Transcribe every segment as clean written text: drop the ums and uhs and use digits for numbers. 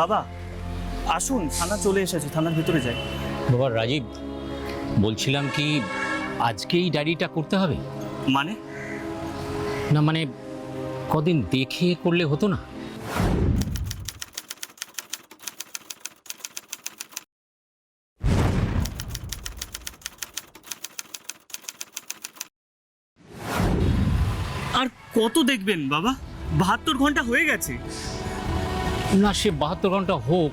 বাবা আসুন, থানা চলে এসেছে, থানার ভিতরে যাই। বাবা রাজীব, বলছিলাম কি আজকেই ডায়েরিটা করতে হবে? মানে? না মানে কদিন দেখে করলে হতো না? আর কত দেখবেন বাবা? 72 ঘন্টা হয়ে গেছে। না, সে 72 ঘন্টা হোক,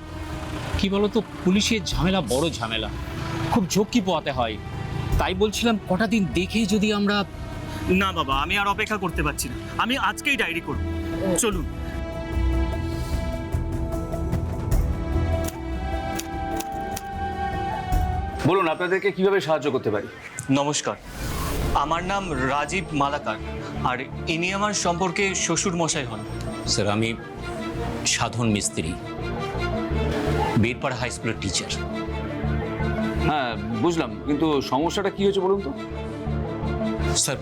কি বলতো, পুলিশের ঝামেলা বড় ঝামেলা, খুব ঝক্কি পোয়াতে হয়। তাই বলছিলাম কটা দিন দেখে যদি আমরা... না বাবা, আমি আর অপেক্ষা করতে পারছি না, আমি আজকেই ডায়েরি করব। চলুন। বলুন, আপনাদেরকে কিভাবে সাহায্য করতে পারি? নমস্কার, আমার নাম রাজীব মালাকার, আর ইনি আমার সম্পর্কে শ্বশুর মশাই হন। স্যার, আমি সাধন মিস্ত্রি, বীরপাড়া হাই স্কুলের টিচার। হ্যাঁ বুঝলাম, কিন্তু সমস্যাটা কি হয়েছে বলুন তো? স্যার,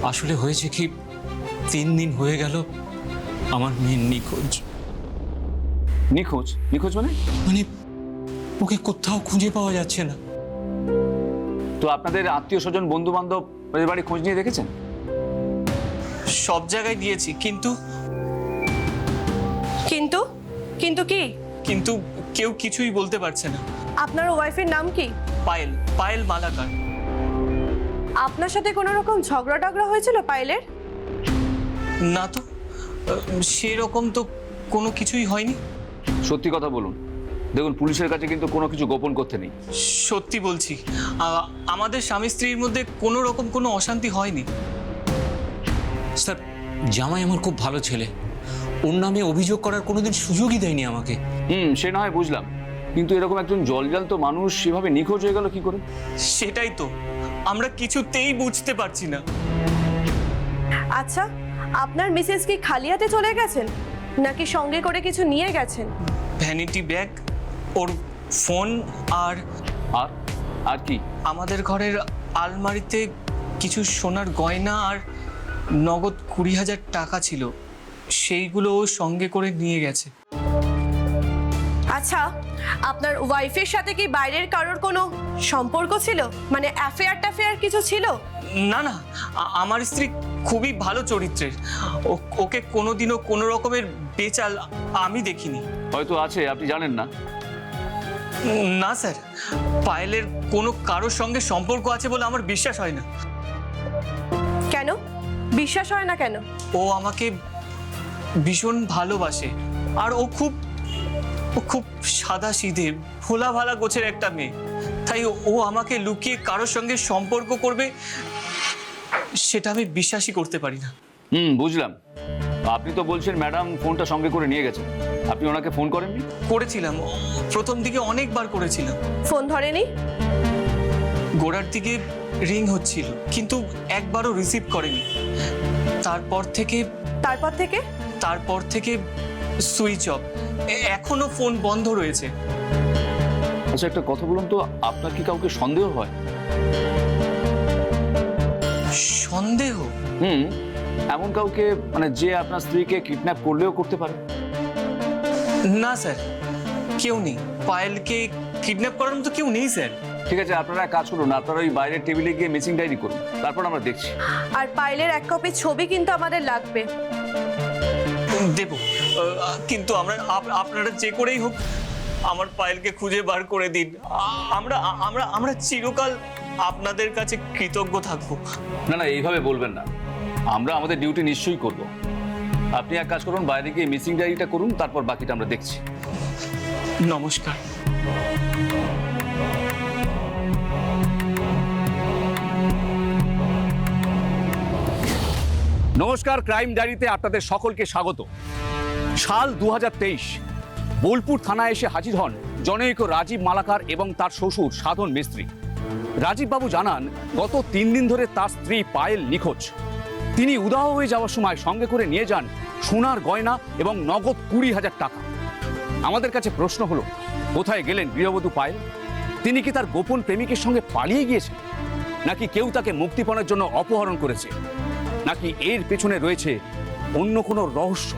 আসলে হয়েছে কি, 3 দিন হয়ে গেল আমার মেয়ে নিখোঁজ। নিখোঁজ? নিখোঁজ মানে? মানে ওকে কোথাও খুঁজে পাওয়া যাচ্ছে না। তো আপনাদের আত্মীয় স্বজন বন্ধু বান্ধব ওদের বাড়ি খোঁজ নিয়ে দেখেছেন? সব জায়গায় দিয়েছি, কিন্তু কিন্তু কিন্তু কি? কিন্তু কেউ কিছুই বলতে পারছে না। আপনার ওয়াইফের নাম কি? পায়েল, পায়েল মালাকার। আপনার সাথে কোনো রকম ঝগড়া টগড়া হয়েছিল পায়েলের? না তো, সেরকম তো কোনো কিছুই হয়নি। সত্যি কথা বলুন। দেখুন, পুলিশের কাছে কিন্তু কোনো কিছু গোপন করতে নেই। সত্যি বলছি, আমাদের স্বামী স্ত্রীর মধ্যে কোনো রকম কোনো অশান্তি হয়নি। স্যার, জামাই আমার খুব ভালো ছেলে, ওর নামে অভিযোগ করার কোনোদিন সুযোগই দেয়নি আমাকে। সে না হয় বুঝলাম, কিন্তু এরকম একজন জলজান্ত মানুষ এভাবে নিখোঁজ হয়ে গেল কি করে? সেটাই তো আমরা কিছুতেই বুঝতে পারছি না। আচ্ছা, আপনার মিসেস কি খালি হাতে চলে গেছেন নাকি সঙ্গে করে কিছু নিয়ে গেছেন? ভ্যানিটি ব্যাগ, ওর ফোন, আর আর আর কি? আমাদের ঘরের আলমারিতে কিছু সোনার গয়না আর নগদ 20,000 টাকা ছিল, সেইগুলো ও সঙ্গে করে নিয়ে গেছে। আচ্ছা, আপনার ওয়াইফের সাথে কি বাইরের কারোর কোনো সম্পর্ক ছিল? মানে অ্যাফেয়ার ট্যাফেয়ার কিছু ছিল? না না, আমার স্ত্রী খুবই ভালো চরিত্রের, ওকে কোনোদিনও কোনো রকমের বেচাল আমি দেখিনি। হয়তো আছে, আপনি জানেন না। না স্যার, পায়েলের কোনো কারোর সঙ্গে সম্পর্ক আছে বলে আমার বিশ্বাস হয় না। কেন বিশ্বাস হয় না কেন? ও আমাকে ভীষণ ভালোবাসে, আর ও খুব সাদা সিধে ভোলা ভালা গোছের একটা মেয়ে, তাই ও আমাকে লুকিয়ে কারোর সঙ্গে সম্পর্ক করবে সেটা আমি বিশ্বাসই করতে পারি না। বুঝলাম। আপনি তো বলছেন ম্যাডাম ফোনটা সঙ্গে করে নিয়ে গেছেন, আপনি ওনাকে ফোন করেননি? করেছিলাম, প্রথম দিকে অনেকবার করেছিলাম। ফোন ধরেনি? গোড়ার দিকে রিং হচ্ছিল, কিন্তু একবারও রিসিভ করেনি। তারপর থেকে সুইচ অফ, এখনো ফোন বন্ধ রয়েছে। আচ্ছা, একটা কথা বলুন তো, আপনার কি কাউকে সন্দেহ হয়? সন্দেহ? এমন কাউকে, মানে যে আপনার স্ত্রীকে কিডন্যাপ করলেও করতে পারে? না স্যার, কেউ নেই। পায়েলকে কিডন্যাপ করার মতো কেউ নেই স্যার। ঠিক আছে, আপনারা এক কাজ করুন, আপনারা ওই বাইরের টেবিলে গিয়ে মিসিং ডায়েরি করুন, তারপর আমরা দেখছি। আর পায়েলের এক কপি ছবি কিন্তু আমাদের লাগবে। দেব, কিন্তু আপনারা যে করেই হোক আমার পায়েলকে খুঁজে বার করে দিন। আমরা চিরকাল আপনাদের কাছে কৃতজ্ঞ থাকবো। না না, এইভাবে বলবেন না, আমরা আমাদের ডিউটি নিশ্চয়ই করব। আপনি এক কাজ করুন, বাইরে গিয়ে মিসিং ডায়েরিটা করুন, তারপর বাকিটা আমরা দেখছি। নমস্কার। নমস্কার, ক্রাইম ডায়েরিতে আপনাদের সকলকে স্বাগত। সাল 2023, বোলপুর থানায় এসে হাজির হন জনৈক রাজীব মালাকার এবং তার শ্বশুর সাধন মিস্ত্রি। রাজীব বাবু জানান, গত 3 দিন ধরে তার স্ত্রী পায়েল নিখোঁজ। তিনি উধাও হয়ে যাওয়ার সময় সঙ্গে করে নিয়ে যান সোনার গয়না এবং নগদ 20,000 টাকা। আমাদের কাছে প্রশ্ন হলো, কোথায় গেলেন গৃহবধূ পায়েল? তিনি কি তার গোপন প্রেমিকের সঙ্গে পালিয়ে গিয়েছেন, নাকি কেউ তাকে মুক্তিপণের জন্য অপহরণ করেছে, নাকি এর পেছনে রয়েছে অন্য কোনো রহস্য?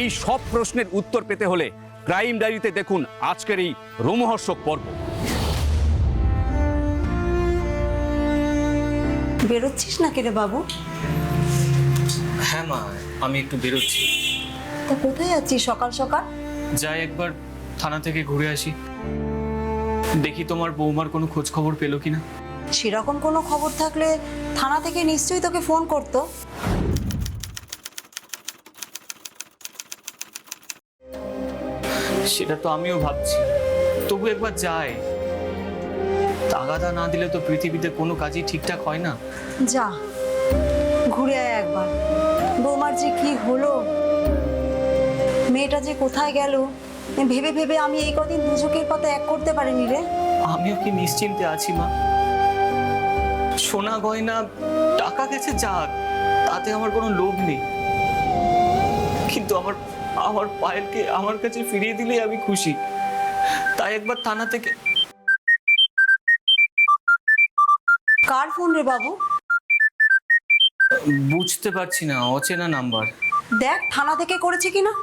এই সব প্রশ্নের উত্তর পেতে হলে ক্রাইম ডায়েরিতে দেখুন আজকের এই রোমহর্ষক পর্ব। বেরোচ্ছিস না কেরে বাবু? হ্যাঁ মা, আমি একটু বেরোচ্ছি। তা কোথায় যাচ্ছিস সকাল সকাল? যাই একবার থানা থেকে ঘুরে আসি, দেখি তোমার বৌমার কোনো খোঁজ খবর পেলো কিনা। সেরকম কোনো খবর থাকলে থানা থেকে নিশ্চয়ই তোকে ফোন করতো। সেটা তো আমিও ভাবছি, তবু একবার যাই। তাগাদা না দিলে তো পৃথিবীতে কোনো কাজই ঠিকঠাক হয় না। যা ঘুরে আয় একবার। বৌমার যে কি হলো, মেয়েটা যে কোথায় গেল, ভেবে ভেবে আমি এই কদিন দুচোখের পাতা এক করতে পারিনি রে। আমিও কি নিশ্চিন্তে আছি মা? সোনা গয়না টাকা গেছে যাক, তাতে আমার কোনো লোভ নেই, কিন্তু আমার আমার পায়েলকে আমার কাছে ফিরিয়ে দিলে আমি খুশি। তাই একবার থানা থেকে। কার ফোন রে বাবু? বুঝতে পারছি না, অচেনা নাম্বার। দেখ থানা থেকে করেছে কিনা।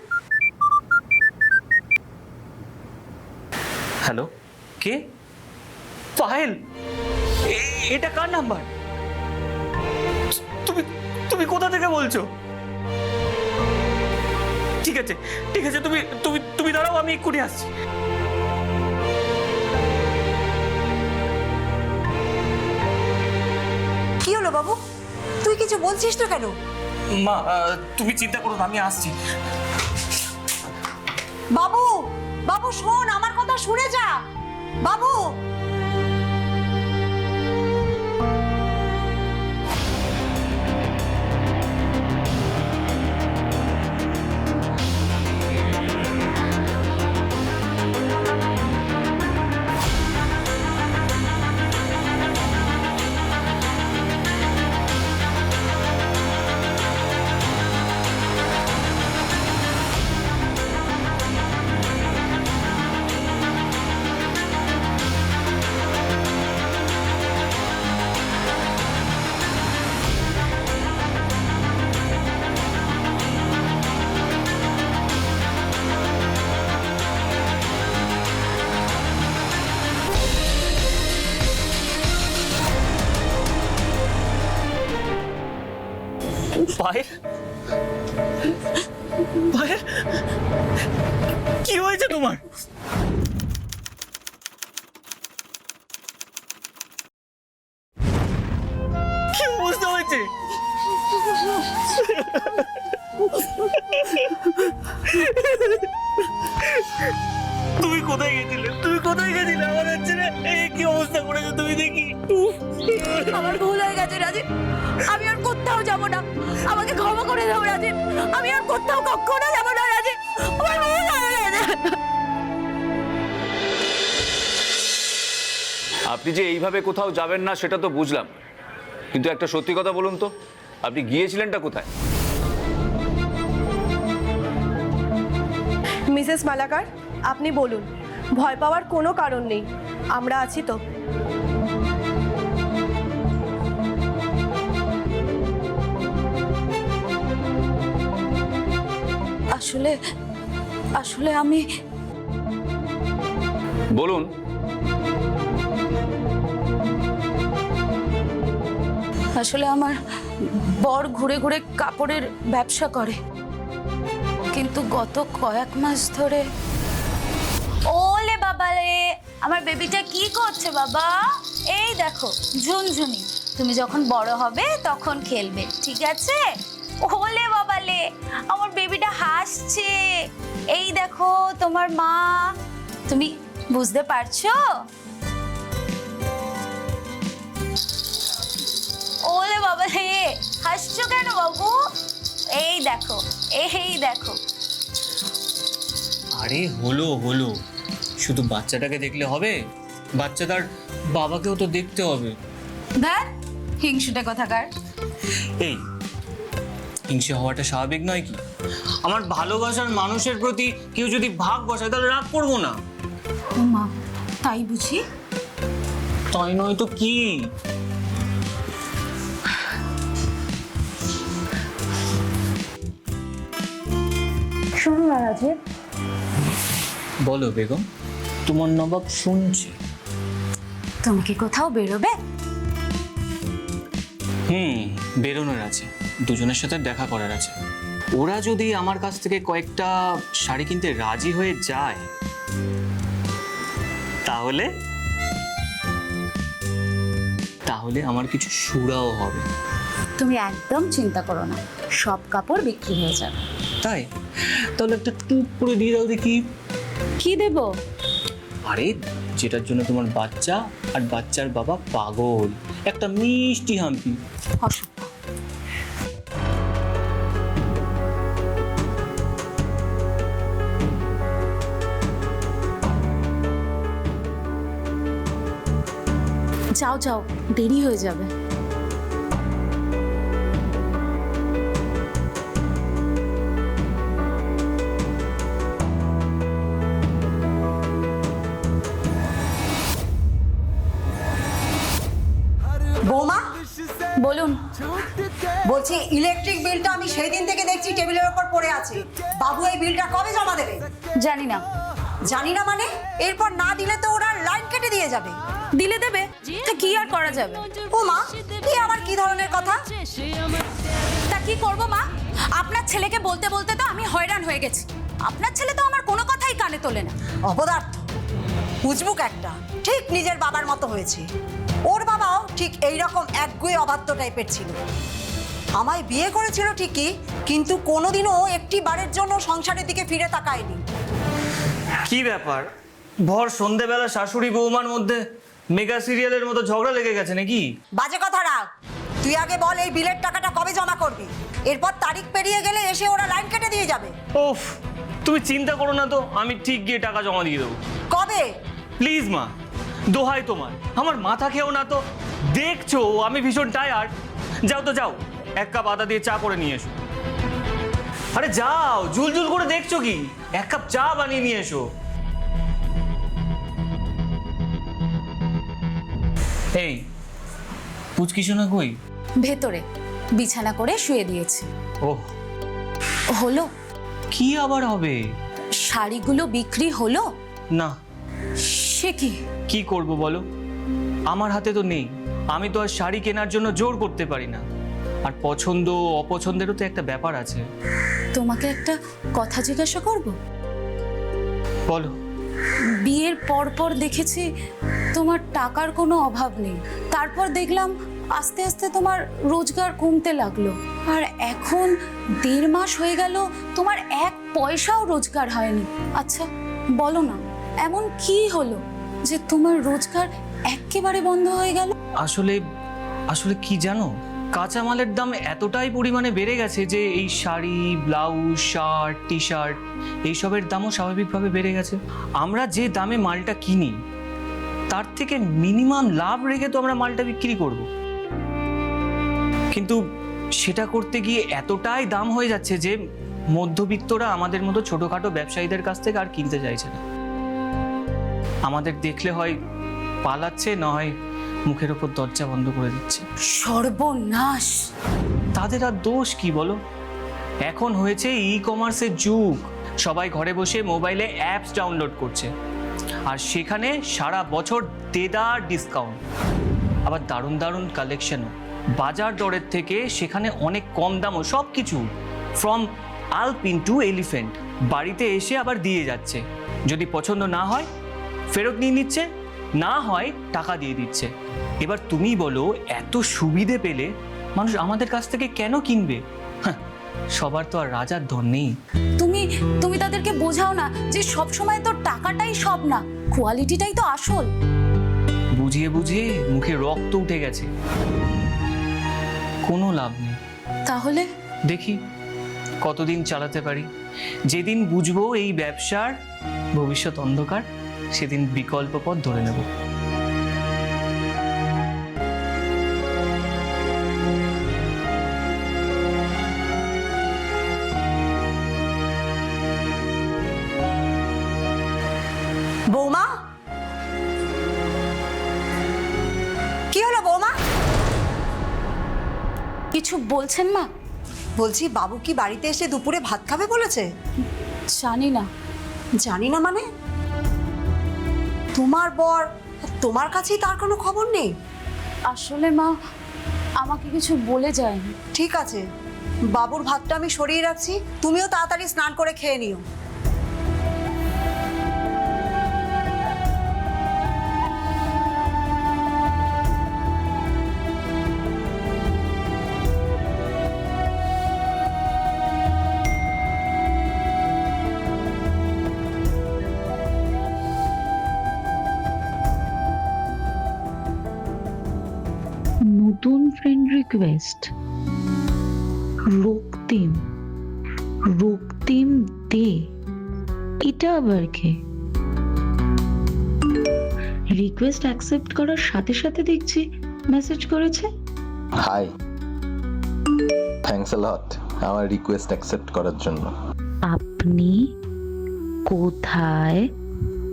হ্যালো, কে? পায়েল? এটা কার নাম্বার? তুমি তুমি কোথা থেকে বলছো? ঠিক আছে ঠিক আছে, তুমি তুমি তুমি দাঁড়াও, আমি এক্ষুনি আসছি। কি হলো বাবু, তুই কিছু বলছিস না কেন? মা তুমি চিন্তা করো না, আমি আসছি। বাবু, বাবু শোন, আমার কথা শুনে যা বাবু। পায়েল, পায়েল, কি হয়েছে তোমার? কি অবস্থা হয়েছে? তুমি কোথায় গেছিলে? তুমি কোথায় গেছিলে আমাদের ছেড়ে? এই কি অবস্থা করেছো তুমি দেখি। আমার ভুল হয়ে গেছে রাজীব, আমি আর কোথাও যাব না। আমাকে ক্ষমা করে দাও রাজীব, আমি আর কোথাও কখনো যাব না রাজীব। আমার ভুল হয়ে গেছে। আপনি যে এইভাবে কোথাও যাবেন না সেটা তো বুঝলাম, কিন্তু একটা সত্যি কথা বলুন তো, আপনি গিয়েছিলেনটা কোথায়? মিসেস মালাকার, আপনি বলুন, ভয় পাওয়ার কোনো কারণ নেই, আমরা আছি তো। আসলে আসলে আমি বলুন। আসলে আমার বর ঘুরে ঘুরে কাপড়ের ব্যবসা করে, কিন্তু গত কয়েক মাস ধরে। ওলে বাবা রে, আমার বেবিটা কি করছে বাবা? এই দেখো ঝুনঝুনি, তুমি যখন বড় হবে তখন খেলবে, ঠিক আছে? ওলে বাবা লে, আমার বেবিটা হাসছে। এই দেখো তোমার মা, তুমি বুঝতে পারছো? ওলে বাবা রে, হাসছো কেন বাবু? এই দেখো, এই দেখো। আরে হলো হলো, শুধু বাচ্চাটাকে দেখলে হবে? বাচ্চাটার বাবাকেও তো দেখতে হবে। ধ্যার, হিংসুটে কথাকার। এই হিংসে হওয়াটা স্বাভাবিক নয় কি? আমার ভালোবাসার মানুষের প্রতি কেউ যদি ভাগ বসায় তাহলে রাগ করবো না। ও মা, তাই বুঝি? তাই নয় তো কি? শোনো না রাজীব, বলো বেগম, তোমার নবাব শুনছি। তুমি কি কোথাও বেরোবে? বেরোনোর আছে, দুজনের সাথে দেখা করার আছে। ওরা যদি আমার কাছ থেকে কয়েকটা শাড়ি কিনতে রাজি হয়ে যায় তাহলে তাহলে আমার কিছু সুরাও হবে। তুমি একদম চিন্তা করো না, সব কাপড় বিক্রি হয়ে যাবে। তাই? তাহলে একটা টুপ করে দিয়ে দাও দেখি। কি দেব? আরে যেটার জন্য তোমার বাচ্চা আর বাচ্চার বাবা পাগল, একটা মিষ্টি হাম্পি। অসুখ। যাও যাও, দেরি হয়ে যাবে। বৌমা, বলুন। বলছি ইলেকট্রিক বিলটা আমি সেই দিন থেকে দেখছি টেবিলের ওপর পড়ে আছে। বাবু এই বিলটা কবে জমা দেবে? জানি না। জানি না মানে? এরপর না দিলে তো ওরা লাইন কেটে দিয়ে যাবে। দিলে দেবে, তা কি আর করা যাবে? ও মা, এই আবার কি ধরনের কথা? তা কি করবো মা? আপনার ছেলেকে বলতে বলতে তো আমি হয়রান হয়ে গেছি। আপনার ছেলে তো আমার কোনো কথাই কানে তোলে না। অপদার্থ, উজবুক একটা, ঠিক নিজের বাবার মতো হয়েছে। ওর বাবাও ঠিক এইরকম একগুঁয়ে অবাধ্য টাইপের ছিল। আমায় বিয়ে করেছিল ঠিকই, কিন্তু কোনোদিনও একটি বারের জন্য সংসারের দিকে ফিরে তাকায়নি। কি ব্যাপার, ভর সন্ধেবেলা শাশুড়ি বৌমার মধ্যে মেগা সিরিয়ালের মতো ঝগড়া লেগে গেছে নাকি? বাজে কথা রাখ। তুই আগে বল এই বিলের টাকাটা কবে জমা করবি? এরপর তারিখ পেরিয়ে গেলে এসে ওরা লাইন কেটে দিয়ে যাবে। ওফ, তুমি চিন্তা করো না তো, আমি ঠিক গিয়ে টাকা জমা দিয়ে দেবো। কবে? প্লিজ মা, দোহাই তোমার, আমার মাথা খেও না তো। দেখছো আমি ভীষণ টায়ার্ড। যাও তো যাও, এক কাপ আদা দিয়ে চা করে নিয়ে এসো। আরে যাও, জুলজুল করে দেখছো কি? এক কাপ চা বানিয়ে নিয়ে এসো। এই পুচকি শোনা কই? ভেতরে বিছানা করে শুয়ে দিয়েছি। ওহ, হলো? কি আবার হবে? শাড়িগুলো বিক্রি হলো? না। সে কি? কি করব বলো, আমার হাতে তো নেই। আমি তো আর শাড়ি কেনার জন্য জোর করতে পারি না। আর পছন্দ অপছন্দেরও তো একটা ব্যাপার আছে। তোমাকে একটা কথা জিজ্ঞাসা করব? বলো। বিয়ের পর পর দেখেছি তোমার টাকার কোনো অভাব নেই, তারপর দেখলাম আস্তে আস্তে তোমার রোজগার কমতে লাগলো, আর এখন 1.5 মাস হয়ে গেল তোমার 1 পয়সাও রোজগার হয়নি। আচ্ছা বলো না, এমন কি হলো যে তোমার রোজগার একেবারে বন্ধ হয়ে গেল? আসলে আসলে কি জানো, কাঁচামালের দাম এতটাই পরিমাণে বেড়ে গেছে যে এই sari, blouse, shirt, T shirt এইসবের দামও স্বাভাবিকভাবে বেড়ে গেছে। আমরা যে দামে মালটা কিনি তার থেকে মিনিমাম লাভ রেখে তো আমরা মালটা বিক্রি করব, কিন্তু সেটা করতে গিয়ে এতটাই দাম হয়ে যাচ্ছে যে মধ্যবিত্তরা আমাদের মতো ছোটখাটো ব্যবসায়ীদের কাছ থেকে আর কিনতে চাইছে না। আমাদের দেখলে হয় পালাচ্ছে, না হয় মুখের ওপর দরজা বন্ধ করে দিচ্ছে। সর্বনাশ! তাদের আর দোষ কি বলো? এখন হয়েছে ই-কমার্সের যুগ। সবাই ঘরে বসে মোবাইলে অ্যাপস ডাউনলোড করছে, আর সেখানে সারা বছর দেদার ডিসকাউন্ট, আবার দারুণ দারুণ কালেকশনও। বাজার দরের থেকে সেখানে অনেক কম দামও সব কিছু, ফ্রম আলপিন টু এলিফেন্ট। বাড়িতে এসে আবার দিয়ে যাচ্ছে। যদি পছন্দ না হয় ফেরত নিয়ে নিচ্ছে, না হয় টাকা দিয়ে দিচ্ছে। এবার তুমি বলো, এত সুবিধে পেলে মানুষ আমাদের কাছ থেকে কেন কিনবে? হ্যাঁ, সবার তো আর রাজার ধন নেই। তুমি তাদেরকে বোঝাও না যে সব সময় তো টাকাটাই সব না, কোয়ালিটিটাই তো আসল। বুঝিয়ে বুঝিয়ে মুখে রক্ত উঠে গেছে, কোনো লাভ নেই। তাহলে দেখি কতদিন চালাতে পারি। যেদিন বুঝবো এই ব্যবসার ভবিষ্যৎ অন্ধকার, সেদিন বিকল্প পথ ধরে নেব। বৌমা, কি হলো বৌমা? কিছু বলছেন মা? বলছি বাবু কি বাড়িতে এসে দুপুরে ভাত খাবে বলেছে? জানি না। জানি না মানে? তোমার বর তোমার কাছেই তার কোনো খবর নেই? আসলে মা আমাকে কিছু বলে যায়নি। ঠিক আছে, বাবুর ভাতটা আমি সরিয়ে রাখছি, তুমিও তাড়াতাড়ি স্নান করে খেয়ে নিও। নতুন ফ্রেন্ড রিকোয়েস্ট, রক্তিম রক্তিম দে, এটা আবার কে? রিকোয়েস্ট অ্যাকসেপ্ট করার সাথে সাথে দেখছি মেসেজ করেছে। হাই, থ্যাঙ্কস আ লট আমার রিকোয়েস্ট অ্যাকসেপ্ট করার জন্য। আপনি কোথায়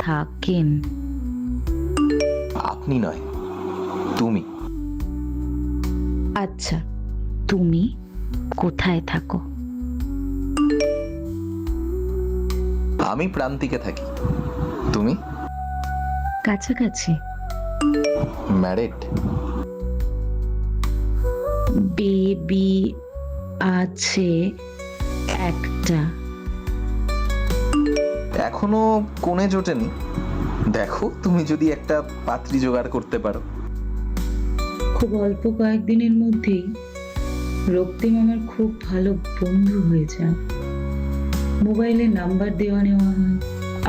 থাকেন? আপনি নয়, তুমি। আচ্ছা, তুমি কোথায় থাকো? আমি প্রান্তিকে থাকি, তুমি? কাছাকাছি। ম্যারিড। বেবি আছে একটা। এখনো কোণে জোটেনি, দেখো তুমি যদি একটা পাত্রী জোগাড় করতে পারো। খুব অল্প কয়েকদিনের মধ্যেই রক্তিম আমার খুব ভালো বন্ধু হয়ে যায়। মোবাইলে নাম্বার দেওয়া নেওয়া হয়,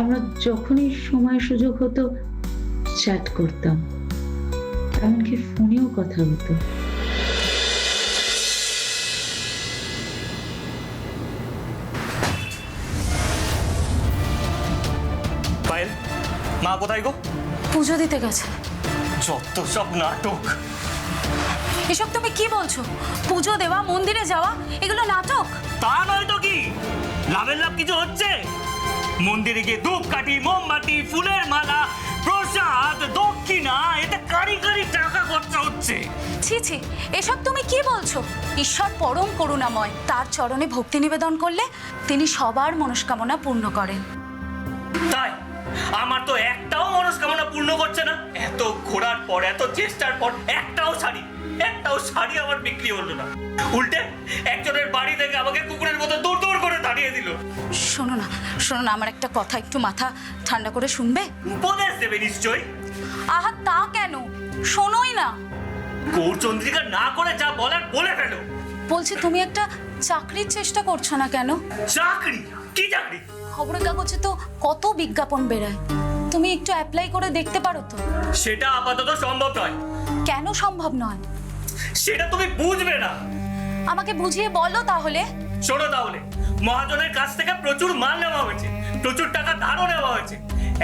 আমরা যখনই সময় সুযোগ হতো চ্যাট করতাম, এমনকি ফোনেও কথা হতো। পায়েল, মা কোথায় গো? পুজো দিতে গেছে। যত সব নাটক। এসব তুমি কি বলছো? পুজো দেওয়া, মন্দিরে যাওয়া, এগুলো নাটক। তা নয় তো কি? লাভের লাভ কিছু হচ্ছে? মন্দিরে গিয়ে ধূপকাঠি, মোমবাতি, ফুলের মালা, প্রসাদ, দক্ষিণা, এতে কারি কারি টাকা খরচা হচ্ছে। ছি ছি, এসব তুমি কি বলছো? ঈশ্বর পরম করুণাময়, তার চরণে ভক্তি নিবেদন করলে তিনি সবার মনস্কামনা পূর্ণ করেন। তাই আমার তো একটাও মনস্কামনা পূর্ণ করছে না। এত ঘোরার পর, এত চেষ্টার পর একটাও শাড়ি আমার বিক্রি হলো না। উল্টে একজনের বাড়ি থেকে আমাকে কুকুরের মতো দৌড় দৌড় করে তাড়িয়ে দিল। শোনো না, আমার একটা কথা একটু মাথা ঠান্ডা করে শুনবে? উপদেশ দেবে নিশ্চয়ই। আহা, তা কেন? শোনোই না। গৌরচন্দ্রিকা না করে যা বলার বলে ফেলো। বলছি, তুমি একটা চাকরির চেষ্টা করছো না কেন? চাকরি? কি চাকরি? খবরের কাগজে তো কত বিজ্ঞাপন বেরায়, তুমি একটু অ্যাপ্লাই করে দেখতে পারো তো। সেটা আপাতত সম্ভব নয়। কেন সম্ভব নয়? সেটা তুমি বুঝবে না। আমাকে বুঝিয়ে বলো তাহলে। শোনো তাহলে, মহাজনের কাছ থেকে প্রচুর মাল নেওয়া হয়েছে, প্রচুর টাকা ধারও নেওয়া হয়েছে।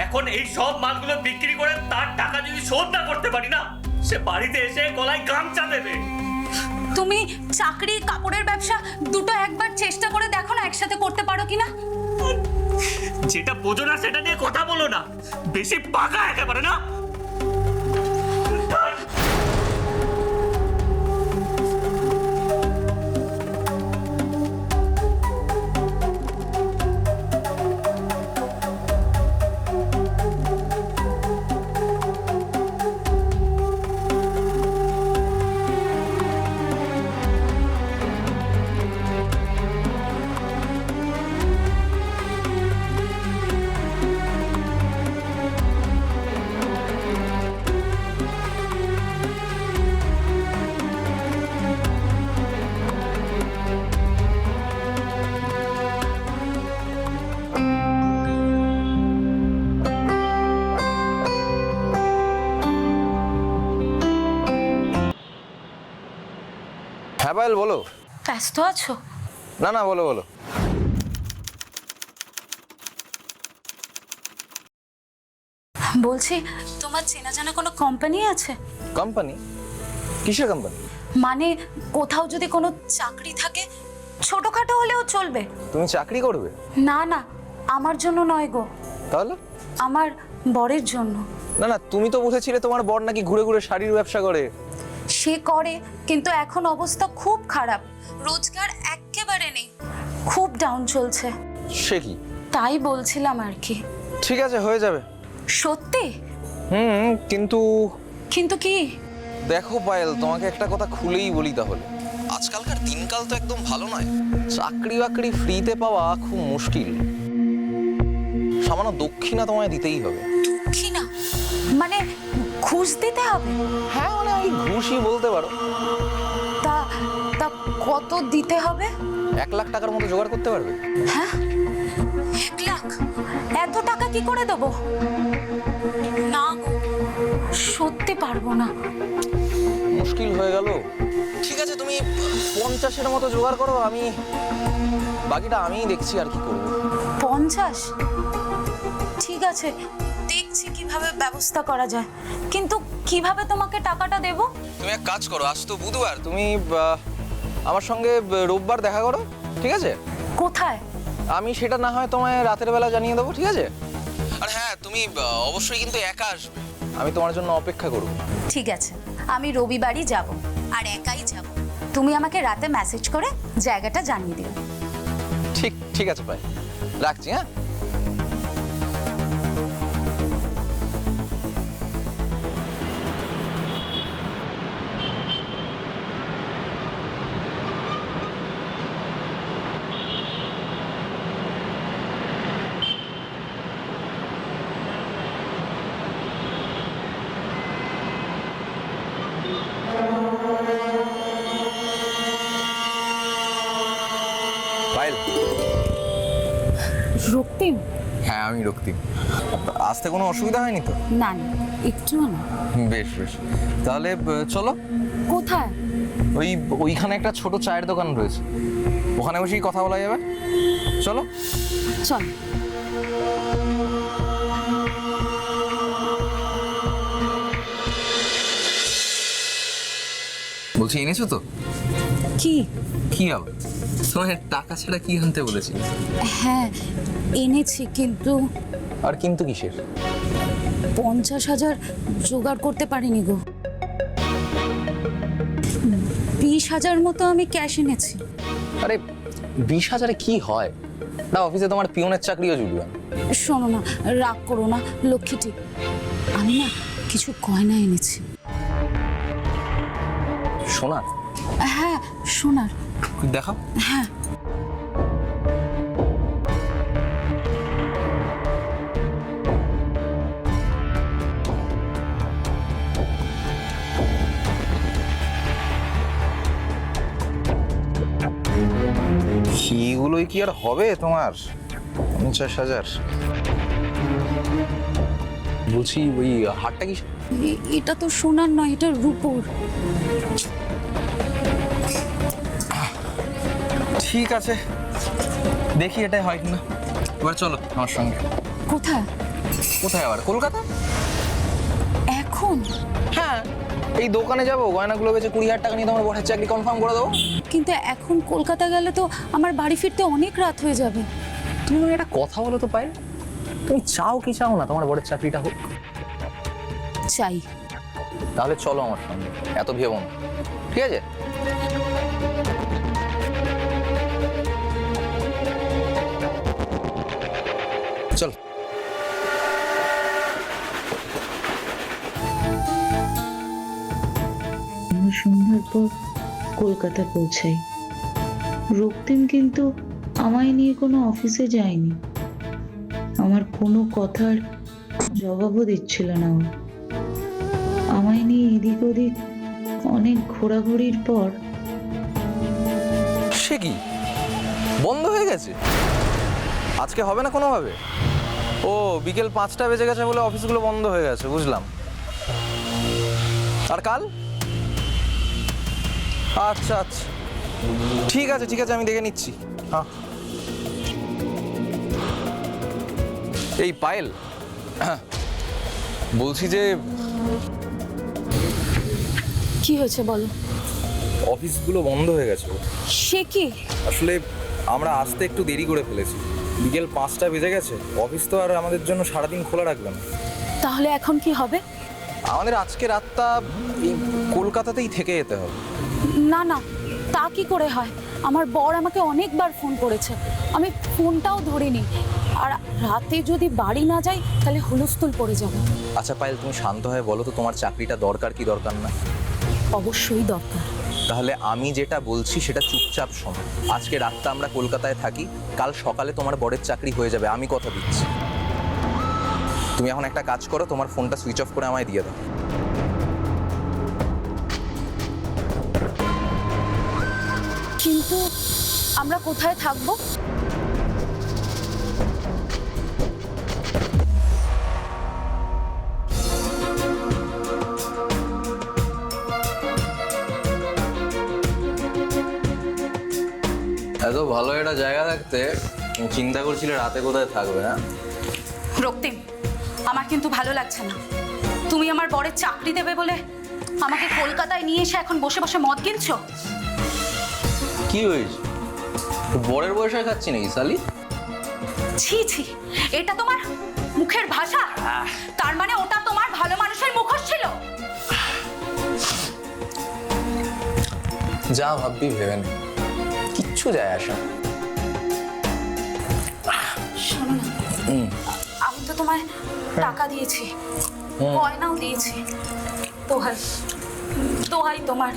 এখন এই সব মালগুলো বিক্রি করে তার টাকা যদি শোধ না করতে পারি না, সে বাড়িতে এসে গলায় গামছা দেবে। তুমি চাকরি, কাপড়ের ব্যবসা দুটো একবার চেষ্টা করে দেখো না, একসাথে করতে পারো কিনা। যেটা বোঝো না সেটা নিয়ে কথা বলো না, বেশি পাকা একেবারে না। হ্যাঁ পায়েল, বলো। ব্যস্ত আছো? না না, বলো বলো। বলছি, তোমার চেনা জানা কোনো কোম্পানি আছে? কোম্পানি? কিসের কোম্পানি? মানে কোথাও যদি কোনো চাকরি থাকে, ছোটখাটো হলেও চলবে। তুমি চাকরি করবে? না না, আমার জন্য নয় গো, তাহলে? আমার বরের জন্য। না না, তুমি তো বলেছিলে তোমার বর নাকি ঘুরে ঘুরে শাড়ির ব্যবসা করে। সে করে, কিন্তু এখন অবস্থা খুব খারাপ, রোজগার একেবারে নেই, খুব ডাউন চলছে। সে কি? তাই বলছিলাম আর কি। ঠিক আছে, হয়ে যাবে। সত্যি? কিন্তু কিন্তু কি? দেখো পায়েল, তোমাকে একটা কথা খুলেই বলি তাহলে। আজকালকার দিনকাল তো একদম ভালো নয়। চাকরি বাকরি ফ্রিতে পাওয়া খুব মুশকিল। সামান্য দক্ষিণা তোমায় দিতেই হবে। দক্ষিণা মানে ঘুষ দিতে হবে? হ্যাঁ, মানে আমি ঘুষই বলতে পারো। তা তা কত দিতে হবে? 1 লাখ টাকার মতো জোগাড় করতে পারবে? হ্যাঁ, 1 লাখ? এত টাকা কি করে দেবো? না গো, সত্যি পারবো না। মুশকিল হয়ে গেল। ঠিক আছে, তুমি 50-এর মতো জোগাড় করো, আমি বাকিটা আমিই দেখছি আর কি করবো। 50? ঠিক আছে, দেখছি কিভাবে ব্যবস্থা করা যায়। কিন্তু কিভাবে তোমাকে টাকাটা দেব? তুমি এক কাজ করো, আজ তো বুধবার, তুমি আমার সঙ্গে রোববার দেখা করো, ঠিক আছে? কোথায়? আমি সেটা না হয় তোমায় রাতের বেলা জানিয়ে দেবো, ঠিক আছে? আর হ্যাঁ, তুমি অবশ্যই কিন্তু একা আসবে, আমি তোমার জন্য অপেক্ষা করব। ঠিক আছে, আমি রবিবারই যাব, আর একাই যাব। তুমি আমাকে রাতে মেসেজ করে জায়গাটা জানিয়ে দিও। ঠিক আছে ভাই, রাখছি। হ্যাঁ, পায়েল। রক্তিম? হ্যাঁ, আমি রক্তিম। আসতে কোনো অসুবিধা হয়নি তো? না না, একটুও না। বেশ, তাহলে চলো। কোথায়? ওইখানে একটা ছোট চায়ের দোকান রয়েছে, ওখানে বসেই কথা বলা যাবে। চলো। চল। বলছি, এনেছো তো? কি আবার? তোমার টাকা ছাড়া কি আনতে বলেছি? হ্যাঁ, এনেছি, কিন্তু। আর কিন্তু কিসের? 50,000 জোগাড় করতে পারিনি গো। 20,000 মতো আমি ক্যাশ এনেছি। আরে 20,000-এ কি হয়? না, অফিসে তোমার পিয়নের চাকরিও জুটবে না। শোনো না, রাগ করো না লক্ষ্মীটি, আমি না কিছু গয়না এনেছি। সোনার? হ্যাঁ, সোনার। দেখাও। হ্যাঁ, এগুলোই কি আর হবে তোমার? 50,000? বলছি, ওই হারটা কি? এটা তো সোনার নয়, এটা রূপোর। ঠিক আছে, দেখি এটাই হয় কিনা। এবার চলো আমার সঙ্গে। কোথায়? কোথায় আবার? কলকাতা। এখন? হ্যাঁ, এই দোকানে যাবো, গয়নাগুলো বেচে 20,000 টাকা নিয়ে তোমার বড় চাকরি কনফার্ম করে দেবো। কিন্তু এখন কলকাতা গেলে তো আমার বাড়ি ফিরতে অনেক রাত হয়ে যাবে। তুমি একটা কথা বলো তো পায়েল, তুমি চাও কি চাও না তোমার বড় চাকরিটা হোক? চাই। তাহলে চলো আমার সঙ্গে, এত ভেবো না, ঠিক আছে? চল। আমরা সন্ধ্যার পর কলকাতা পৌঁছাই। রক্তিম কিন্তু আমায় নিয়ে কোনো অফিসে যায়নি, আমার কোনো কথার জবাবও দিচ্ছিল না ও। আমায় নিয়ে এদিক ওদিক অনেক ঘোরাঘুরির পর। সে কি বন্ধ হয়ে গেছে? আজকে হবে না কোনোভাবে? ও, বিকেল 5টা বেজে গেছে বলে অফিসগুলো বন্ধ হয়ে গেছে, বুঝলাম। আর কাল? আচ্ছা, ঠিক আছে, আমি দেখে নিচ্ছি। হ্যাঁ। এই পায়েল, বলছি যে কি হয়েছে বলো? অফিসগুলো বন্ধ হয়ে গেছে। সে কি? আসলে আমরা আসতে একটু দেরি করে ফেলেছি, বিকেল 5টা বেজে গেছে। অফিস তো আর আমাদের জন্য সারাদিন খোলা রাখবে না। তাহলে এখন কি হবে? আমাদের আজকে রাতটা এই কলকাতাতেই থেকে যেতে হবে। না না, তা কি করে হয়? আমার বর আমাকে অনেকবার ফোন করেছে, আমি ফোনটাও ধরিনি। আর রাতে যদি বাড়ি না যাই তাহলে হুলস্থুল পড়ে যাবে। আচ্ছা পায়েল, তুমি শান্ত হয়ে বলো তো তোমার চাকরিটা দরকার কি দরকার না? অবশ্যই দরকার। তাহলে আমি যেটা বলছি সেটা চুপচাপ শোনো। আজকে রাতটা আমরা কলকাতায় থাকি, কাল সকালে তোমার বরের চাকরি হয়ে যাবে, আমি কথা দিচ্ছি। তুমি এখন একটা কাজ করো, তোমার ফোনটা সুইচ অফ করে আমায় দিয়ে দাও। কিন্তু আমরা কোথায় থাকবো? এত ভালো একটা জায়গা থাকতে চিন্তা করছিলে রাতে কোথায় থাকবে? হ্যাঁ রক্তিম, আমার কিন্তু ভালো লাগছে না। তুমি আমার বরের চাকরি দেবে বলে আমাকে কলকাতায় নিয়ে এসে এখন বসে বসে মদ কিনছো। কি হয়েছে? বরের বয়সে খাচ্ছি নাকি সালি? ছি ছি, এটা তোমার মুখের ভাষা? তার মানে ওটা তোমার ভালো মানুষের মুখোশ ছিল? যা ভাববি ভেবে নে, কিচ্ছু যায় আসে না। শোনো না, আমি তো তোমায় টাকা দিয়েছি, গয়নাও দিয়েছি। দোহাই দোহাই তোমার,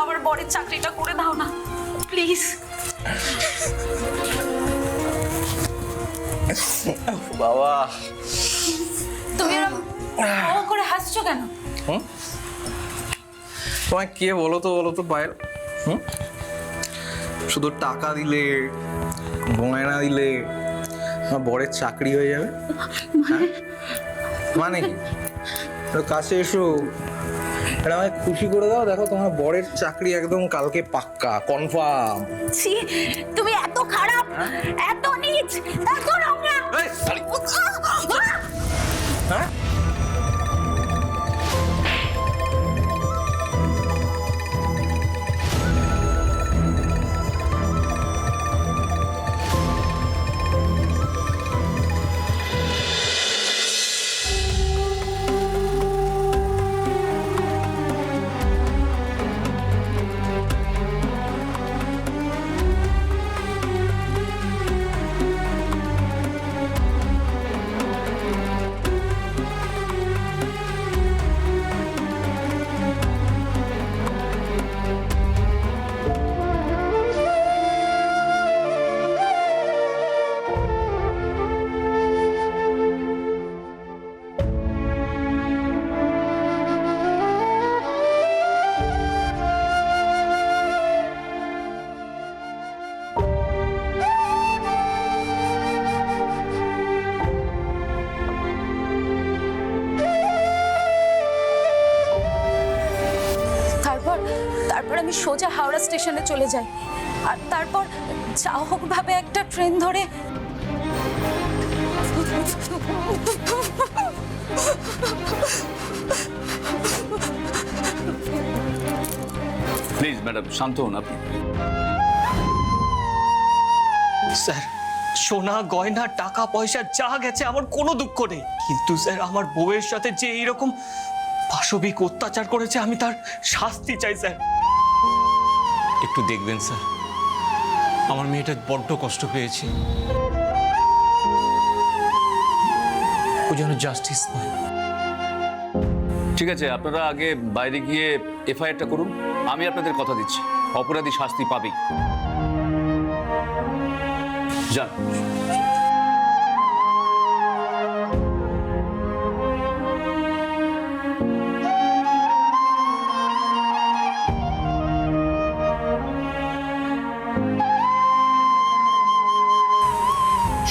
আমার বরের চাকরিটা করে দাও না প্লিজ। বাবা, তুমি এরকম করে হাসছো কেন? তোমায় কে বলো তো পায়েল? শুধু টাকা দিলে, গয়না দিলে আমার বরের চাকরি হয়ে যাবে? মানে কি? কাছে এসো, এটা আমায় খুশি করে দাও। দেখো তোমার বরের চাকরি একদম কালকে পাক্কা, কনফার্ম। ছি, তুমি এত খারাপ, এত নীচ, এত নোংরা। হ্যাঁ, তারপর আমি সোজা হাওড়া স্টেশনে চলে যাই, আর তারপর যা হোক ভাবে একটা ট্রেন ধরে প্লিজ ম্যাডাম, শান্ত হন আপনি। স্যার, সোনা গয়না টাকা পয়সা যা গেছে আমার কোনো দুঃখ নেই, কিন্তু স্যার আমার বউয়ের সাথে যে এইরকম পাশবিক অত্যাচার করেছে আমি তার শাস্তি চাই স্যার। একটু দেখবেন স্যার, আমার মেয়েটা বড্ড কষ্ট পেয়েছে, ও যেন জাস্টিস পায়। ঠিক আছে, আপনারা আগে বাইরে গিয়ে এফআইআরটা করুন। আমি আপনাদের কথা দিচ্ছি, অপরাধী শাস্তি পাবেই। যান।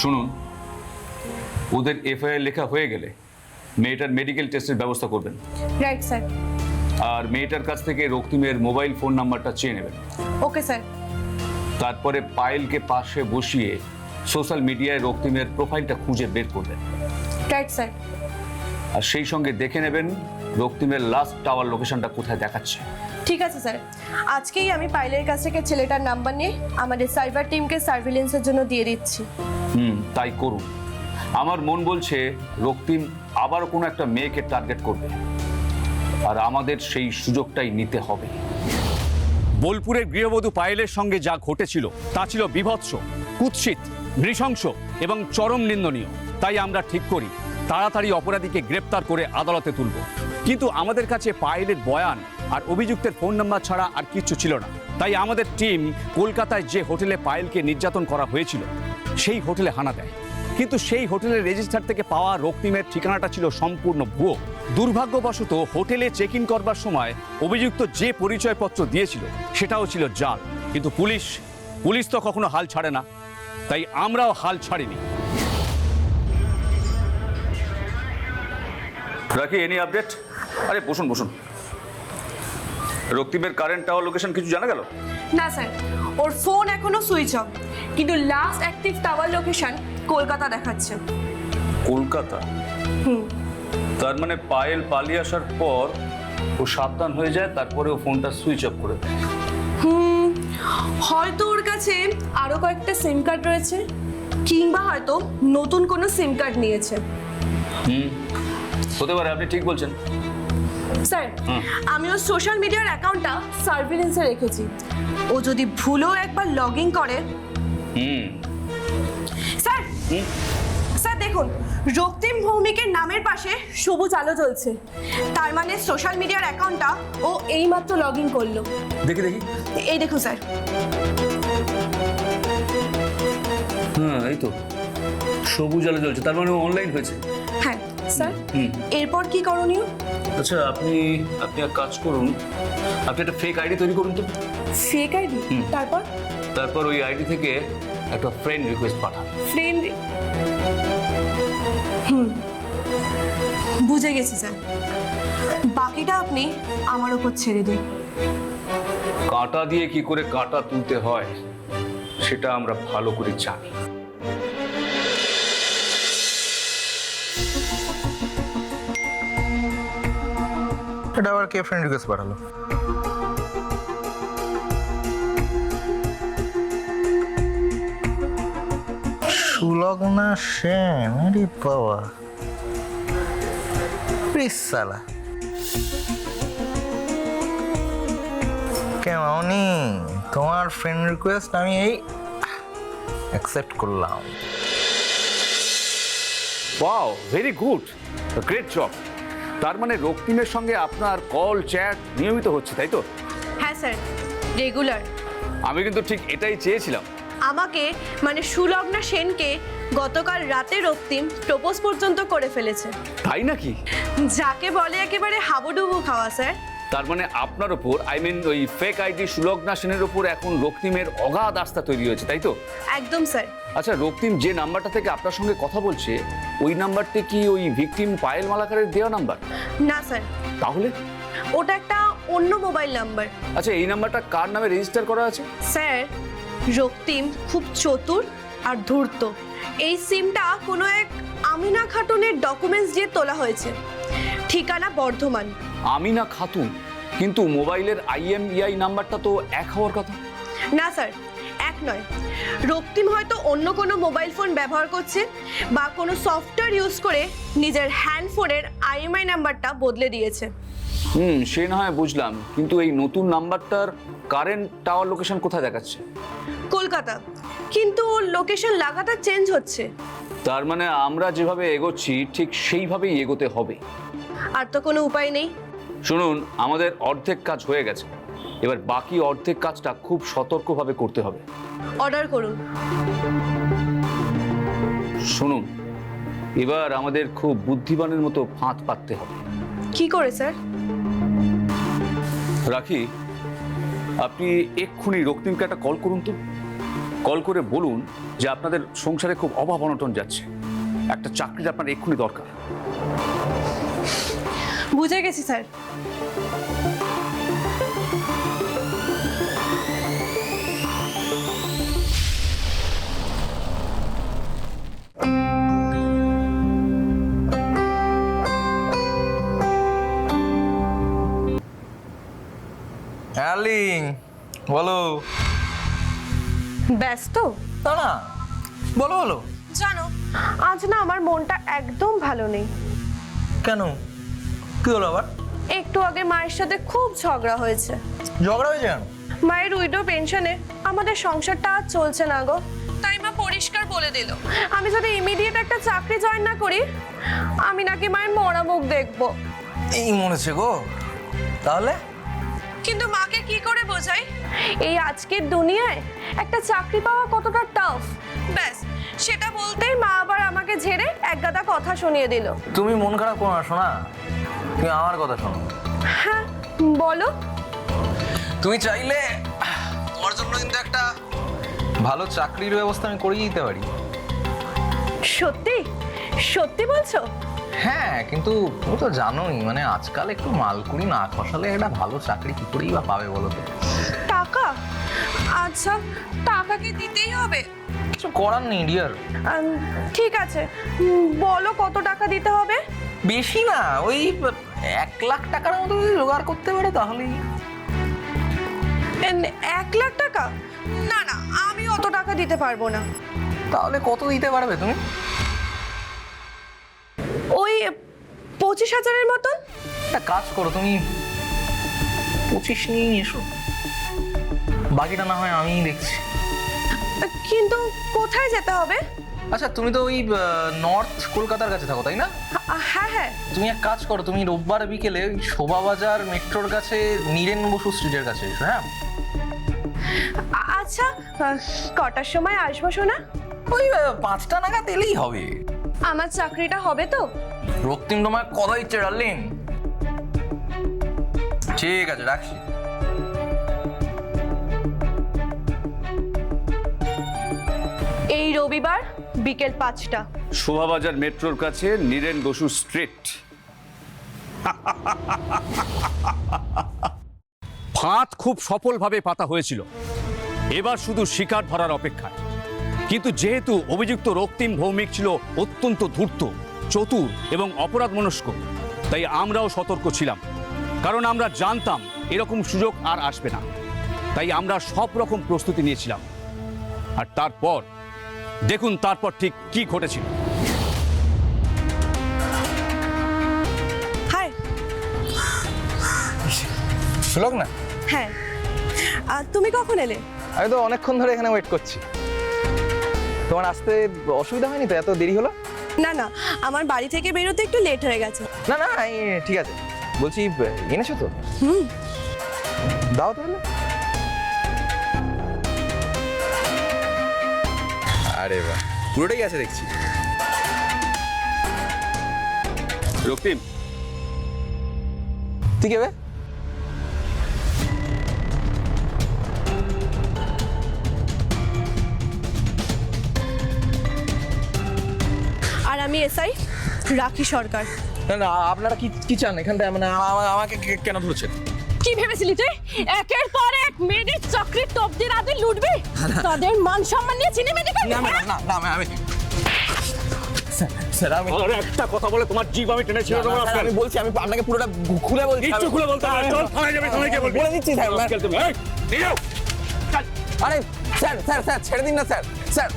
শুনুন, ওদের এফআইআর লেখা হয়ে গেলে মেয়েটার মেডিকেল টেস্টের ব্যবস্থা করবেন। Right sir. আর মেয়েটার কাছ থেকে রক্তিমের মোবাইল ফোন নাম্বারটা চেয়ে নেবেন। Okay sir. তারপরে পায়েলকে পাশে বসিয়ে সোশ্যাল মিডিয়ায় রক্তিমের প্রোফাইলটা খুঁজে বের করবেন। Right sir. আর সেই সঙ্গে দেখে নেবেন রক্তিমের লাস্ট টাওয়ার লোকেশনটা কোথায় দেখাচ্ছে। ঠিক আছে স্যার, আজকেই আমি পাইলের কাছ থেকে ছেলেটার নাম্বার নিয়ে আমাদের সাইবার টিমকে সার্ভিলেন্সের জন্য দিয়ে দিচ্ছি। তাই করুন। আমার মন বলছে রক্তিম আবার কোনো একটা মেয়েকে টার্গেট করবে, আর আমাদের সেই সুযোগটাই নিতে হবে। বোলপুরের গৃহবধূ পায়েলের সঙ্গে যা ঘটেছিল তা ছিল বীভৎস, কুৎসিত, নৃশংস এবং চরম নিন্দনীয়। তাই আমরা ঠিক করি তাড়াতাড়ি অপরাধীকে গ্রেপ্তার করে আদালতে তুলব। কিন্তু আমাদের কাছে পায়েলের বয়ান আর অভিযুক্তের ফোন নাম্বার ছাড়া আর কিচ্ছু ছিল না। তাই আমাদের টিম কলকাতায় যে হোটেলে পায়েলকে নির্যাতন করা হয়েছিল সেই হোটেলে হানা দেয়। কিন্তু সেই হোটেলের রেজিস্টার থেকে পাওয়া রক্তিমের ঠিকানাটা ছিল সম্পূর্ণ ভুয়ো। দুর্ভাগ্যবশত হোটেলে চেক ইন করবার সময় অভিযুক্ত যে পরিচয়পত্র দিয়েছিল সেটাও ছিল জাল। কিন্তু পুলিশ তো কখনো হাল ছাড়ে না, তাই আমরাও হাল ছাড়িনি। রাখি এনি আপডেট? আরে বসুন বসুন। রক্তিমের কারেন্ট টাওয়ার লোকেশন কিছু জানা গেল? না স্যার, ওর ফোন এখনো সুইচ অফ, কিন্তু last active tower location Kolkata দেখাচ্ছে। কলকাতা? তার মানে পায়েল পালিয়ে আসার পর ও সাবধান হয়ে যায়, তারপরে ও ফোনটা সুইচ অফ করে দেয়। হয়তো ওর কাছে আরো কয়েকটা সিম কার্ড রয়েছে, কিংবা হয়তো নতুন কোনো সিম কার্ড নিয়েছে। হতে পারে, আপনি ঠিক বলছেন। স্যার, আমি ওর সোশ্যাল মিডিয়ার অ্যাকাউন্টটা সার্ভিলেন্সে রেখেছি। ও যদি ভুলেও একবার লগ ইন করে। স্যার, স্যার দেখুন, রক্তিম ভৌমিকের নামের পাশে সবুজ আলো জ্বলছে। তার মানে সোশ্যাল মিডিয়ার অ্যাকাউন্টটা ও এইমাত্র লগ ইন করলো। দেখি দেখি। এই দেখুন স্যার। হ্যাঁ, এই তো সবুজ আলো জ্বলছে, তার মানে অনলাইন হয়েছে। হ্যাঁ স্যার, এরপর কি করণীয়? আচ্ছা, আপনি এক কাজ করুন, আপনি একটা ফেক আইডি তৈরি করুন তো। Fake ID? তারপর ওই আইডি থেকে একটা ফ্রেন্ড রিকোয়েস্ট পাঠান। ফ্রেন্ড? বুঝে গেছি স্যার, বাকিটা আপনি আমার উপর ছেড়ে দিন। কাঁটা দিয়ে কি করে কাঁটা তুলতে হয় সেটা আমরা ভালো করে জানি। এটা আবার কে ফ্রেন্ড রিকোয়েস্ট পাঠালো? সুলগ্না সেন, আরে বাবা, সালা কেমনি তোমার ফ্রেন্ড রিকোয়েস্ট আমি এই অ্যাকসেপ্ট করলাম। Wow, very good, great job. তার মানে রক্তিমের সঙ্গে আপনার কল চ্যাট নিয়মিত হচ্ছে, তাই তো? হ্যাঁ স্যার, রেগুলার। আমি কিন্তু ঠিক এটাই চেয়েছিলাম। আমাকে মানে সুলগ্না সেনকে গতকাল রাতে রক্তিম প্রপোজ পর্যন্ত করে ফেলেছে। তাই নাকি? যাকে বলে একেবারে হাবুডুবু খাওয়া স্যার। তার মানে আপনার ওপর, ওই ফেক আইডি সুলগ্না সেনের ওপর এখন রক্তিমের অগাধ আস্থা তৈরি হয়েছে, তাই তো? একদম স্যার। আচ্ছা, রক্তিম যে নাম্বারটা থেকে আপনার সঙ্গে কথা বলছে ওই নাম্বারটি কি ওই ভিকটিম পায়েল মালাকারের দেওয়া নাম্বার? না স্যার। তাহলে? ওটা একটা অন্য মোবাইল নাম্বার। আচ্ছা, এই নাম্বারটা কার নামে রেজিস্টার করা আছে? স্যার, রক্তিম খুব চতুর আর ধূর্ত। এই সিমটা কোনো এক আমিনা খাতুনের ডকুমেন্টস দিয়ে তোলা হয়েছে। ঠিকানা বর্ধমান। আমিনা খাতুন? কিন্তু মোবাইলের IMEI নাম্বারটা তো এক হওয়ার কথা। না স্যার, এক নয়। রক্তিম হয়তো অন্য কোনো মোবাইল ফোন ব্যবহার করছে বা কোনো সফটওয়্যার ইউজ করে নিজের হ্যান্ড ফোনের IMEI নাম্বারটা বদলে দিয়েছে। সে না হয় বুঝলাম, কিন্তু এই নতুন নাম্বারটার কারেন্ট টাওয়ার লোকেশন কোথায় দেখাচ্ছে? কলকাতা, কিন্তু লোকেশন লাগাতার চেঞ্জ হচ্ছে। তার মানে আমরা যেভাবে এগোচ্ছি ঠিক সেইভাবেই এগোতে হবে। আর তো কোনো উপায় নেই। শুনুন, আমাদের অর্ধেক কাজ হয়ে গেছে, এবার বাকি অর্ধেক কাজটা খুব সতর্কভাবে করতে হবে। অর্ডার করুন। শুনুন, এবার আমাদের খুব বুদ্ধিমানের মতো ফাঁদ পাততে হবে। কি করে স্যার? রাখি, আপনি এক্ষুনি রক্তিমকে একটা কল করুন তো। কল করে বলুন যে আপনাদের সংসারে খুব অভাব অনটন যাচ্ছে, একটা চাকরির আপনার এক্ষুনি দরকার। বুঝে গেছি স্যার। ডার্লিং, বলো। ব্যস্ত? না, বলো বলো। জানো, আজ না আমার মনটা একদম ভালো নেই। কেন, কি হলো আবার? একটু আগে মায়ের সাথে খুব ঝগড়া হয়েছে। ঝগড়া হয়েছে কেন? মায়ের উইডো পেনশনে আমাদের সংসারটা আর চলছে না গো। তাই মা পরিষ্কার বলে দিল, আমি যদি ইমিডিয়েট একটা চাকরি জয়েন না করি, আমি নাকি মায়ের মরা মুখ দেখবো। এই মনেছে গো। তাহলে কিন্তু মাকে কি করে বোঝাই এই আজকের দুনিয়ায় একটা চাকরি পাওয়া কতটা টাফ? ব্যাস সেটা বলতেই মা আবার আমাকে ঝেড়ে একগাদা কথা শুনিয়ে দিল। তুমি মন খারাপ করো না শোনা, তুমি আমার কথা শোনো। হ্যাঁ বলো। তুমি চাইলে তোমার জন্য কিন্তু একটা ভালো চাকরির ব্যবস্থা আমি করে দিতে পারি। সত্যি সত্যি বলছো? হ্যাঁ, কিন্তু তুমি তো জানোই মানে আজকাল একটু মালকুড়ি না খসালে একটা ভালো চাকরি কি করেই বা পাবে বলো তো? টাকা? আচ্ছা টাকা কি দিতেই হবে? কিছু করার নেই ডিয়ার। ঠিক আছে, বলো কত টাকা দিতে হবে? বেশি না, ওই 1 লাখ টাকার মতো যদি জোগাড় করতে পারো তাহলেই। 1 লাখ টাকা? না না, আমি অত টাকা দিতে পারবো না। তাহলে কত দিতে পারবে তুমি? ওই 25,000-এর মতন। একটা কাজ করো, তুমি 25 নিয়ে এসো, বাকিটা না হয় আমিই দেখছি। কিন্তু কোথায় যেতে হবে? আচ্ছা, তুমি তো ওই নর্থ কলকাতার কাছে থাকো তাই না? হ্যাঁ হ্যাঁ। তুমি এক কাজ করো, তুমি রোববার বিকেলে ওই শোভাবাজার মেট্রোর কাছে নীরেন বসু স্ট্রিটের কাছে এসো। হ্যাঁ আচ্ছা, কটার সময় আসবো সোনা? ওই 5টা নাগাদ এলেই হবে। আমার চাকরিটা হবে তো? রক্তিম তোমায় কথা দিচ্ছে ডার্লিং। ঠিক আছে, রাখছি। এই রবিবার বিকেল 5টা, শোভাবাজার মেট্রোর কাছে নীরেন বসু স্ট্রিট। ফাঁদ খুব সফলভাবে পাতা হয়েছিল, এবার শুধু শিকার ধরার অপেক্ষায়। কিন্তু যেহেতু অভিযুক্ত রক্তিম ভৌমিক ছিল অত্যন্ত ধূর্ত, চতুর এবং অপরাধমনস্ক, তাই আমরাও সতর্ক ছিলাম, কারণ আমরা জানতাম এরকম সুযোগ আর আসবে না। তাই আমরা সব রকম প্রস্তুতি নিয়েছিলাম। আর তারপর দেখুন তারপর ঠিক কি ঘটেছিল। হাই। শ্লোক না? হ্যাঁ, তুমি কখন এলে? আমি তো অনেকক্ষণ ধরে এখানে ওয়েট করছি। তোমার আসতে অসুবিধা হয়নি তো? এত দেরি হলো? না না, আমার বাড়ি থেকে বেরোতে একটু লেট হয়ে গেছে। না না, ঠিক আছে। বলছি এনেছো তো? দাও তাহলে। আরে বাহ, পুরোটাই আছে দেখছি। রক্তিম, ঠিক আছে। আর আমি এসআই রাখি সরকার। না না, আপনারা কি চান এখানটায়? মানে আমাকে কেন ধরছেন? কি ভেবেছিলি তুই একের পর এক মেয়েদের চাকরির টপদের আদি লুটবি? তাদের মান সম্মান নিয়ে চিনিমিনি করবি? না না না, আমি স্যার, আমি আরে একটা কথা বলে তোমার জিভ আমি টেনে ছেড়ে দেবো। আমি বলছি, আমি আপনাকে পুরোটা খুলে বলছি। কিচ্ছু খুলে বলতে হবে না। চল থানায় যাবে, থানায় গিয়ে বলবি। বলে দিচ্ছি স্যার। তুমি নিয়ে যাও। আরে স্যার স্যার স্যার, ছেড়ে দিন না স্যার। স্যার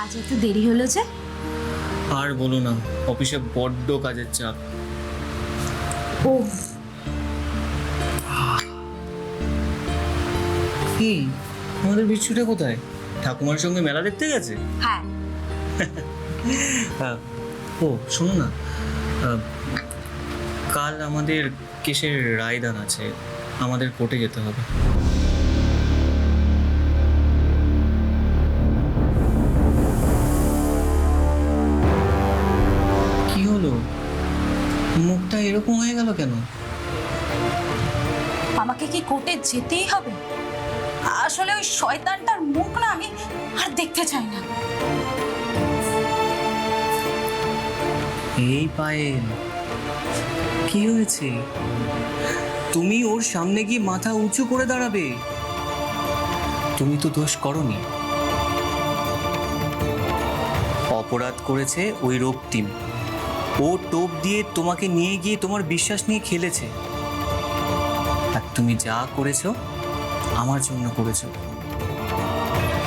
আজ একটু দেরি হলো যে? আর বলো না, অফিসে বড্ড কাজের চাপ। ও কি আমাদের বিচ্ছুটা কোথায়? ঠাকুমার সঙ্গে মেলা দেখতে গেছে? হ্যাঁ। হ্যাঁ। ও শোনো না, কাল আমাদের কেসের রায়দান আছে, আমাদের কোর্টে যেতে হবে। কি হলো, মুখটা এরকম হয়ে গেল কেন? আমাকে কি কোর্টে যেতেই হবে? আসলে ওই শয়তানটার মুখ না আমি আর দেখতে চাই না। এই পায়েল, কি হয়েছে? তুমি ওর সামনে গিয়ে মাথা উঁচু করে দাঁড়াবে, তুমি তো দোষ করনি। অপরাধ করেছে ওই রক্তিম। ও টোপ দিয়ে তোমাকে নিয়ে গিয়ে তোমার বিশ্বাস নিয়ে খেলেছে। আর তুমি যা করেছো আমার জন্য করেছো,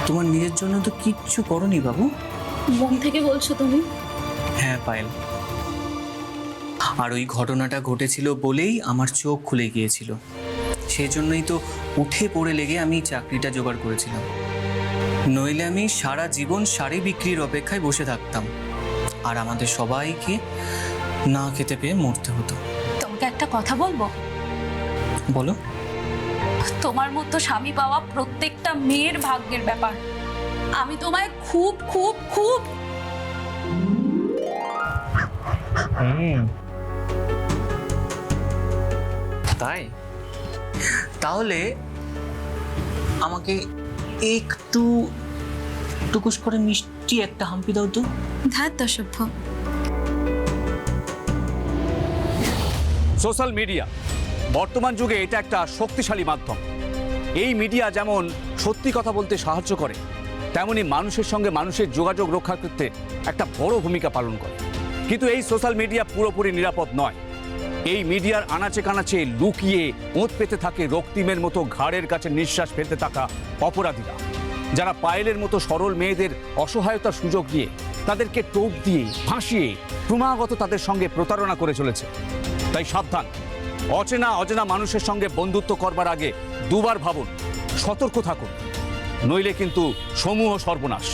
তোমার নিজের জন্য তো কিচ্ছু করনি বাবু। মন থেকে বলছো তুমি? হ্যাঁ পায়েল, আর ওই ঘটনাটা ঘটেছিল বলেই আমার চোখ খুলে গিয়েছিল। সেই জন্যই তো উঠে পড়ে লেগে আমি চাকরিটা জোগাড় করেছিলাম। নইলে আমি সারা জীবন শাড়ি বিক্রির অপেক্ষায় বসে থাকতাম, আর আমাদের সবাইকে না খেতে পেয়ে মরতে হতো। তোমাকে একটা কথা বলবো? বলো। তোমার মতো স্বামী পাওয়া প্রত্যেকটা মেয়ের ভাগ্যের ব্যাপার। আমি তোমায় খুব খুব খুব তাই? তাহলে আমাকে একটু টুকুস করে মিষ্টি একটা হাম্পি দাও তো। ধাত দশভ্য। সোশ্যাল মিডিয়া বর্তমান যুগে এটা একটা শক্তিশালী মাধ্যম। এই মিডিয়া যেমন সত্যি কথা বলতে সাহায্য করে, তেমনি মানুষের সঙ্গে মানুষের যোগাযোগ রক্ষার ক্ষেত্রে একটা বড় ভূমিকা পালন করে। কিন্তু এই সোশ্যাল মিডিয়া পুরোপুরি নিরাপদ নয়। এই মিডিয়ার আনাচে কানাচে লুকিয়ে ওঁত পেতে থাকে রক্তিমের মতো ঘাড়ের কাছে নিঃশ্বাস ফেলতে থাকা অপরাধীরা, যারা পায়েলের মতো সরল মেয়েদের অসহায়তার সুযোগ দিয়ে তাদেরকে টোপ দিয়ে ফাঁসিয়ে ক্রমাগত তাদের সঙ্গে প্রতারণা করে চলেছে। তাই সাবধান, অচেনা মানুষের সঙ্গে বন্ধুত্ব করবার আগে দুবার ভাবুন, সতর্ক থাকুন, নইলে কিন্তু সমূহ সর্বনাশ।